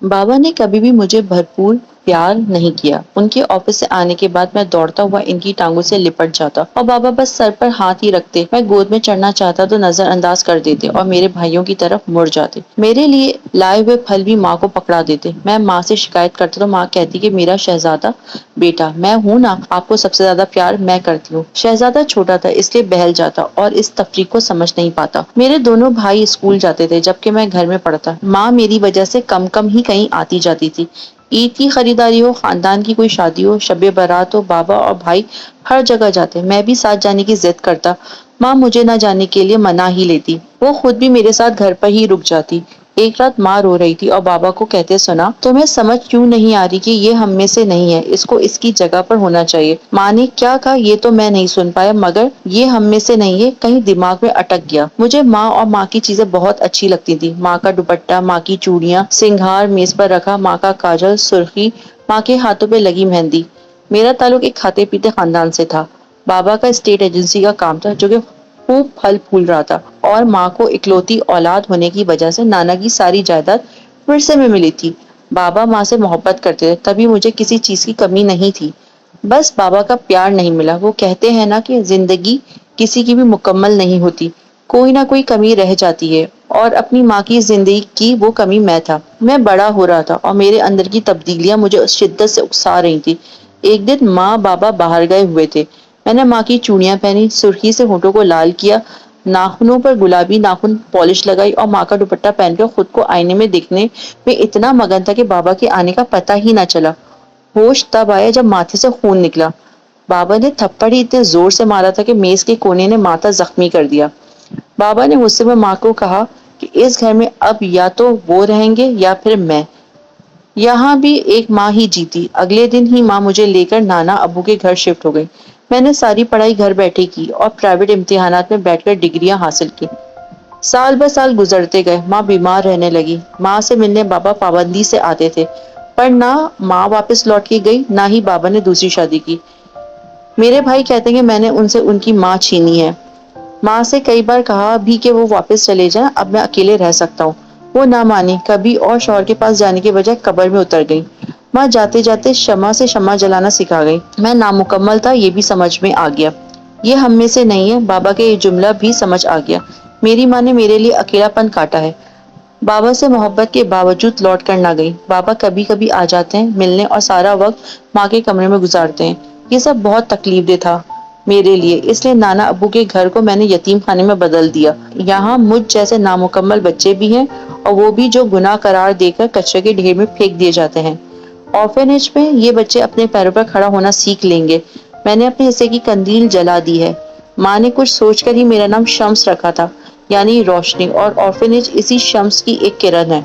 بابا نے کبھی بھی مجھے بھرپور پیار نہیں کیا۔ ان کے آفس سے آنے کے بعد میں دوڑتا ہوا ان کی ٹانگوں سے لپٹ جاتا اور بابا بس سر پر ہاتھ ہی رکھتے۔ میں گود میں چڑھنا چاہتا تو نظر انداز کر دیتے اور میرے بھائیوں کی طرف مڑ جاتے۔ میرے لیے لائے ہوئے پھل بھی ماں کو پکڑا دیتے۔ میں ماں سے شکایت کرتا تو ماں کہتی کہ میرا شہزادہ بیٹا میں ہوں نا، آپ کو سب سے زیادہ پیار میں کرتی ہوں۔ شہزادہ چھوٹا تھا اس لیے بہل جاتا اور اس تفریق کو سمجھ نہیں پاتا۔ میرے دونوں بھائی اسکول جاتے تھے جبکہ میں گھر میں پڑھتا۔ ماں میری وجہ سے کم ہی کہیں آتی جاتی تھی۔ عید کی خریداری ہو، خاندان کی کوئی شادی ہو، شب برات ہو، بابا اور بھائی ہر جگہ جاتے۔ میں بھی ساتھ جانے کی ضد کرتا، ماں مجھے نہ جانے کے لیے منع ہی لیتی۔ وہ خود بھی میرے ساتھ گھر پر ہی رک جاتی۔ ایک رات ماں رو رہی تھی اور بابا کو کہتے سنا، تمہیں سمجھ کیوں نہیں آ رہی کہ یہ ہم میں سے نہیں ہے، اس کو اس کی جگہ پر ہونا چاہیے۔ ماں نے کیا کہا یہ تو میں نہیں سن پایا، مگر یہ ہم میں سے نہیں ہے کہیں دماغ میں اٹک گیا۔ مجھے ماں اور ماں کی چیزیں بہت اچھی لگتی تھی۔ ماں کا دوپٹہ، ماں کی چوڑیاں، سنگھار میز پر رکھا، ماں کا کاجل، سرخی، ماں کے ہاتھوں پہ لگی مہندی۔ میرا تعلق ایک کھاتے پیتے خاندان سے تھا۔ بابا کا اسٹیٹ ایجنسی کا کام تھا جو کہ خوب پھل پھول رہا تھا، اور ماں کو اکلوتی اولاد ہونے کی وجہ سے نانا کی ساری جائیداد ورثے میں ملی تھی۔ بابا ماں سے محبت کرتے تھے، تبھی مجھے کسی چیز کی کمی نہیں تھی۔ بس بابا کا پیار نہیں ملا۔ وہ کہتے ہیں نا کہ زندگی کسی کی بھی مکمل نہیں ہوتی، کوئی نہ کوئی کمی رہ جاتی ہے، اور اپنی ماں کی زندگی کی وہ کمی میں تھا۔ میں بڑا ہو رہا تھا اور میرے اندر کی تبدیلیاں مجھے اس شدت سے اکسا رہی تھی۔ ایک دن ماں بابا باہر گئے ہوئے تھے۔ میں نے ماں کی چوڑیاں پہنی، سرخی سے ہونٹوں کو لال کیا، ناخنوں پر گلابی ناخن پالش لگائی اور ماں کا دوپٹہ پہن کر خود کو آئینے میں دیکھنے میں اتنا مگن تھا کہ بابا کے آنے کا پتہ ہی نہ چلا۔ ہوش تب آیا جب ماتھے سے خون نکلا۔ بابا نے تھپڑ ہی اتنے زور سے مارا تھا کہ میز کے کونے نے ماتھا زخمی کر دیا۔ بابا نے غصے میں ماں کو کہا کہ اس گھر میں اب یا تو وہ رہیں گے یا پھر میں۔ یہاں بھی ایک ماں ہی جیتی۔ اگلے دن ہی ماں مجھے لے کر نانا ابو کے گھر شفٹ ہو گئی۔ میں نے ساری پڑھائی گھر بیٹھے کی اور پرائیویٹ امتحانات میں بیٹھ کر ڈگریاں حاصل کی۔ سال بہ سال گزرتے گئے، ماں بیمار رہنے لگی۔ ماں سے ملنے بابا پابندی سے آتے تھے، پر نہ ماں واپس لوٹ کے گئی، نہ ہی بابا نے دوسری شادی کی۔ میرے بھائی کہتے ہیں کہ میں نے ان سے ان کی ماں چھینی ہے۔ ماں سے کئی بار کہا بھی کہ وہ واپس چلے جائیں، اب میں اکیلے رہ سکتا ہوں۔ وہ نہ مانی، کبھی اور شوہر کے پاس جانے کے بجائے قبر میں اتر گئی۔ ماں جاتے جاتے شمع سے شمع جلانا سکھا گئی۔ میں نامکمل تھا یہ بھی سمجھ میں آ گیا۔ یہ ہم میں سے نہیں ہے، بابا کا یہ جملہ بھی سمجھ آ گیا۔ میری ماں نے میرے لیے اکیلا پن کاٹا ہے۔ بابا سے محبت کے باوجود لوٹ کر نہ گئی۔ بابا کبھی کبھی آ جاتے ہیں ملنے اور سارا وقت ماں کے کمرے میں گزارتے ہیں۔ یہ سب بہت تکلیف دہ تھا میرے لیے، اس لیے نانا ابو کے گھر کو میں نے یتیم خانے میں بدل دیا۔ یہاں مجھ جیسے نامکمل بچے بھی ہیں، اور وہ بھی جو گناہ قرار دے کر کچرے کے ڈھیر میں پھینک دیے جاتے ہیں۔ آرفنیج میں یہ بچے اپنے پیروں پر کھڑا ہونا سیکھ لیں گے۔ میں نے اپنے حصے کی قندیل جلا دی ہے۔ ماں نے کچھ سوچ کر ہی میرا نام شمس رکھا تھا، یعنی روشنی، اور آرفنیج اسی شمس کی ایک کرن ہے۔